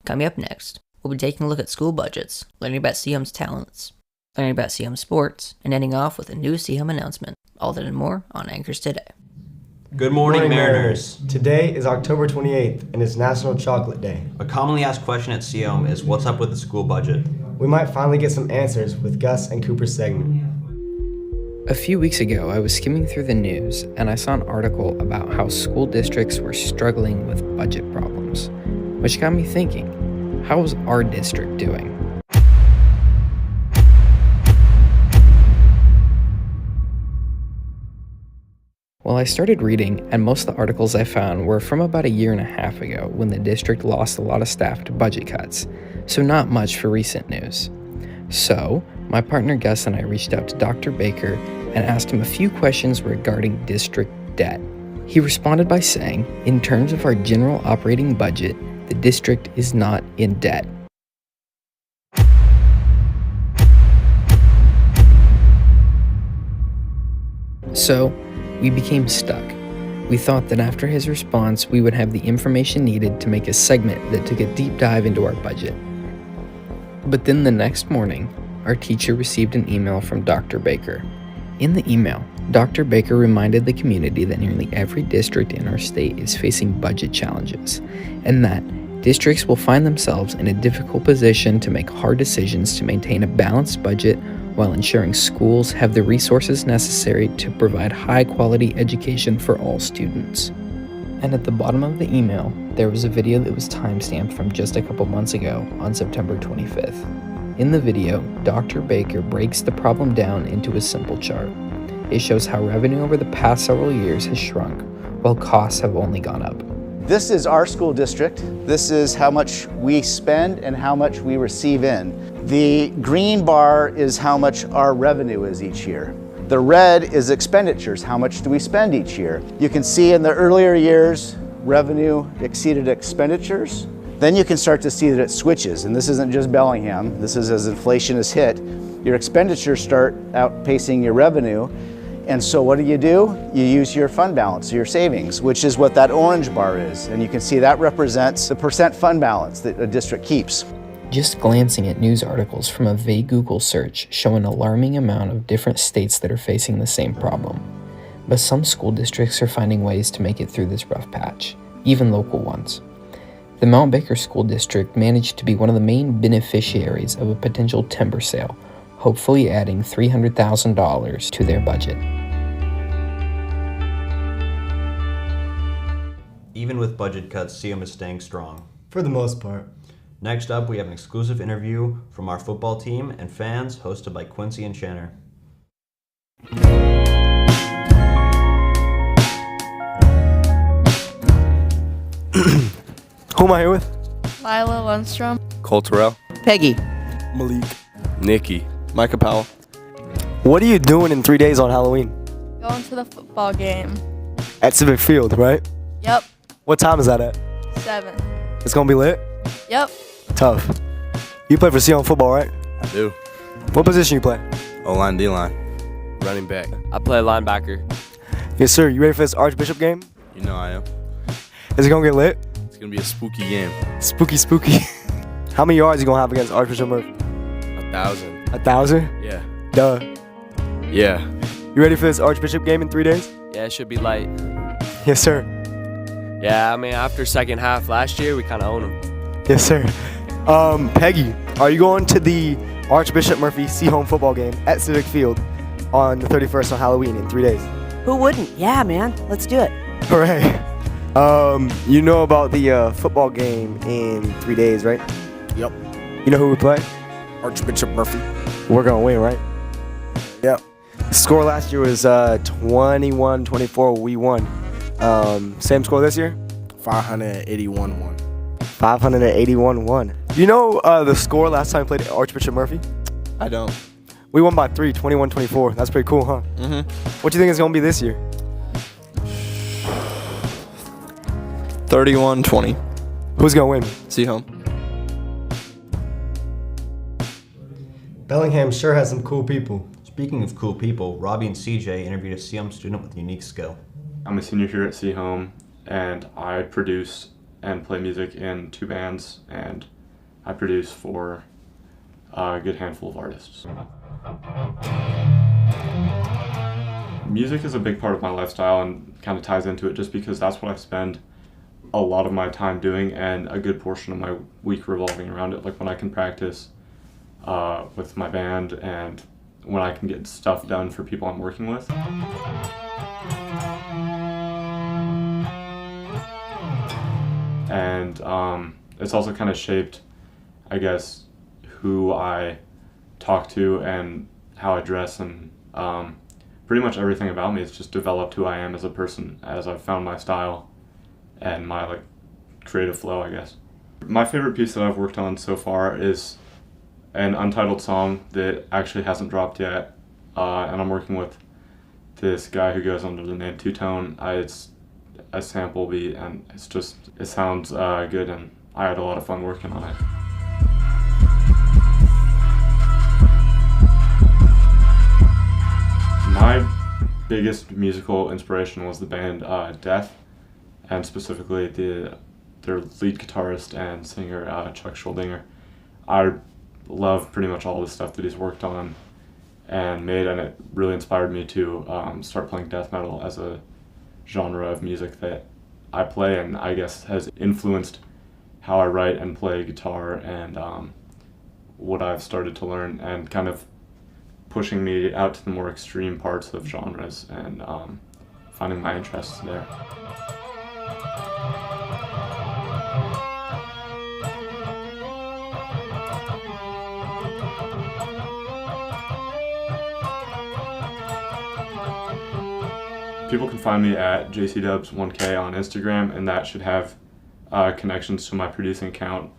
Coming up next, we'll be taking a look at school budgets, learning about CHUM's talents, learning about CHUM sports, and ending off with a new CHUM announcement. All that and more on Anchors Today. Good morning, Mariners. Today is October 28th, and it's National Chocolate Day. A commonly asked question at CHUM is, what's up with the school budget? We might finally get some answers with Gus and Cooper's segment. A few weeks ago, I was skimming through the news, and I saw an article about how school districts were struggling with budget problems, which got me thinking, how is our district doing? Well, I started reading, and most of the articles I found were from about a year and a half ago when the district lost a lot of staff to budget cuts, so not much for recent news. So, my partner Gus and I reached out to Dr. Baker and asked him a few questions regarding district debt. He responded by saying, in terms of our general operating budget, the district is not in debt. So, we became stuck. We thought that after his response, we would have the information needed to make a segment that took a deep dive into our budget. But then the next morning, our teacher received an email from Dr. Baker. In the email, Dr. Baker reminded the community that nearly every district in our state is facing budget challenges, and that districts will find themselves in a difficult position to make hard decisions to maintain a balanced budget while ensuring schools have the resources necessary to provide high-quality education for all students. And at the bottom of the email, there was a video that was timestamped from just a couple months ago on September 25th. In the video, Dr. Baker breaks the problem down into a simple chart. It shows how revenue over the past several years has shrunk, while costs have only gone up. This is our school district. This is how much we spend and how much we receive in. The green bar is how much our revenue is each year. The red is expenditures. How much do we spend each year? You can see in the earlier years, revenue exceeded expenditures. Then you can start to see that it switches, and this isn't just Bellingham. This is as inflation has hit. Your expenditures start outpacing your revenue. And so what do? You use your fund balance, your savings, which is what that orange bar is. And you can see that represents the percent fund balance that a district keeps. Just glancing at news articles from a vague Google search show an alarming amount of different states that are facing the same problem. But some school districts are finding ways to make it through this rough patch, even local ones. The Mount Baker School District managed to be one of the main beneficiaries of a potential timber sale, hopefully adding $300,000 to their budget. Even with budget cuts, CHUM is staying strong. For the most part. Next up, we have an exclusive interview from our football team and fans hosted by Quincy and Shanner. Who am I here with? Lila Lundstrom. Cole Terrell. Peggy. Malik. Nikki. Micah Powell. What are you doing in 3 days on Halloween? Going to the football game. At Civic Field, right? Yep. What time is that at? 7. It's gonna be lit? Yep. Tough. You play for CHUM football, right? I do. What position you play? O-line, D-line. Running back. I play linebacker. Yes, sir. You ready for this Archbishop game? You know I am. Is it gonna get lit? It's gonna be a spooky game. Spooky, spooky. How many yards you gonna have against Archbishop Murphy? 1,000. 1,000? Yeah. Duh. Yeah. You ready for this Archbishop game in 3 days? Yeah, it should be light. Yes, sir. Yeah, I mean, after second half last year, we kind of own them. Yes, sir. Peggy, are you going to the Archbishop Murphy C-Home football game at Civic Field on the 31st on Halloween in 3 days? Who wouldn't? Yeah, man. Let's do it. Hooray. You know about the football game in 3 days, right? Yep. You know who we play? Archbishop Murphy. We're going to win, right? Yep. The score last year was 21-24. We won. Same score this year? 581-1. 581-1. You know the score last time we played Archbishop Murphy? I don't. We won by 3, 21-24. That's pretty cool, huh? Mm-hmm. What do you think it's going to be this year? 31-20. Who's going to win? C-Home. Bellingham sure has some cool people. Speaking of cool people, Robbie and CJ interviewed a CHUM student with a unique skill. I'm a senior here at C-Home, and I produce and play music in 2 bands, and I produce for a good handful of artists. Music is a big part of my lifestyle and kind of ties into it just because that's what I spend a lot of my time doing and a good portion of my week revolving around it. Like when I can practice with my band and when I can get stuff done for people I'm working with. And it's also kind of shaped, I guess, who I talk to and how I dress, and pretty much everything about me has just developed who I am as a person as I've found my style and my creative flow, I guess. My favorite piece that I've worked on so far is an untitled song that actually hasn't dropped yet, and I'm working with this guy who goes under the name Two Tone. It's a sample beat, and it sounds good, and I had a lot of fun working on it. My biggest musical inspiration was the band Death, and specifically their lead guitarist and singer Chuck Schuldiner. I love pretty much all the stuff that he's worked on and made, and it really inspired me to start playing death metal as a genre of music that I play, and I guess has influenced how I write and play guitar and what I've started to learn, and kind of pushing me out to the more extreme parts of genres and finding my interests there. People can find me at JCDubs1K on Instagram, and that should have connections to my producing account,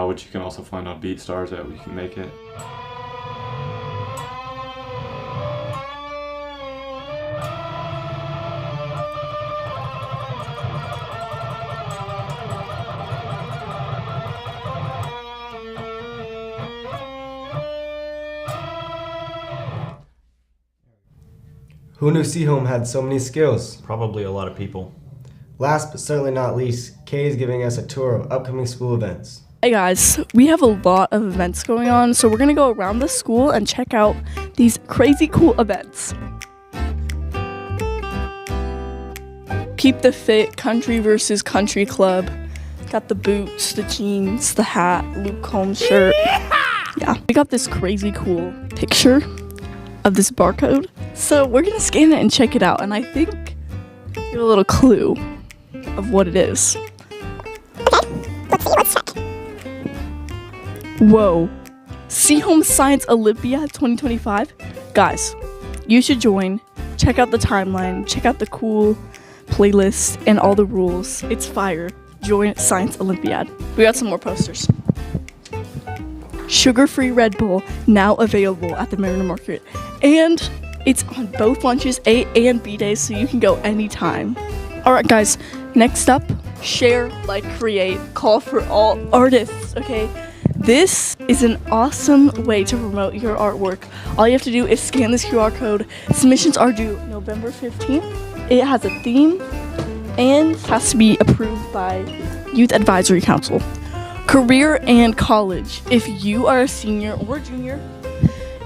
which you can also find on BeatStars at We Can Make It. Who knew Seaholm had so many skills? Probably a lot of people. Last but certainly not least, Kay is giving us a tour of upcoming school events. Hey guys, we have a lot of events going on, so we're gonna go around the school and check out these crazy cool events. Keep the Fit Country versus Country Club. Got the boots, the jeans, the hat, Luke Combs shirt. Yeah, we got this crazy cool picture of this barcode. So we're gonna scan it and check it out, and I think give a little clue of what it is. Let's check. Whoa. Seaholm Science Olympiad 2025. Guys, you should join. Check out the timeline, check out the cool playlist and all the rules. It's fire. Join Science Olympiad. We got some more posters. Sugar-free Red Bull now available at the Mariner Market, and it's on both lunches, A and B days, so you can go anytime. Alright guys, next up, share, like, create, call for all artists, okay? This is an awesome way to promote your artwork. All you have to do is scan this QR code. Submissions are due November 15th. It has a theme and has to be approved by Youth Advisory Council. Career and college. If you are a senior or junior,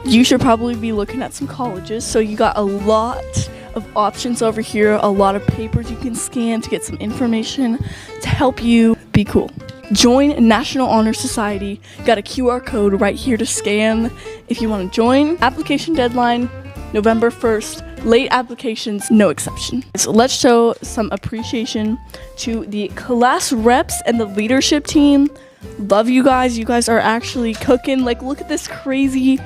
you should probably be looking at some colleges. So you got a lot of options over here, a lot of papers you can scan to get some information to help you be cool. Join National Honor Society. Got a QR code right here to scan if you want to join. Application deadline, November 1st. Late applications, no exception. So let's show some appreciation to the class reps and the leadership team. Love you guys. You guys are actually cooking. Like, look at this crazy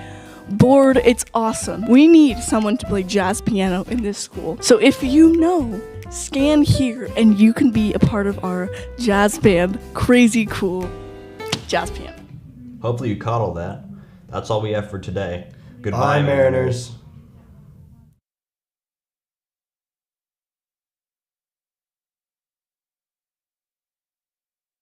board. It's awesome. We need someone to play jazz piano in this school. So if you know, scan here and you can be a part of our jazz band. Crazy cool jazz piano. Hopefully you caught all that. That's all we have for today. Goodbye, Bye, Mariners.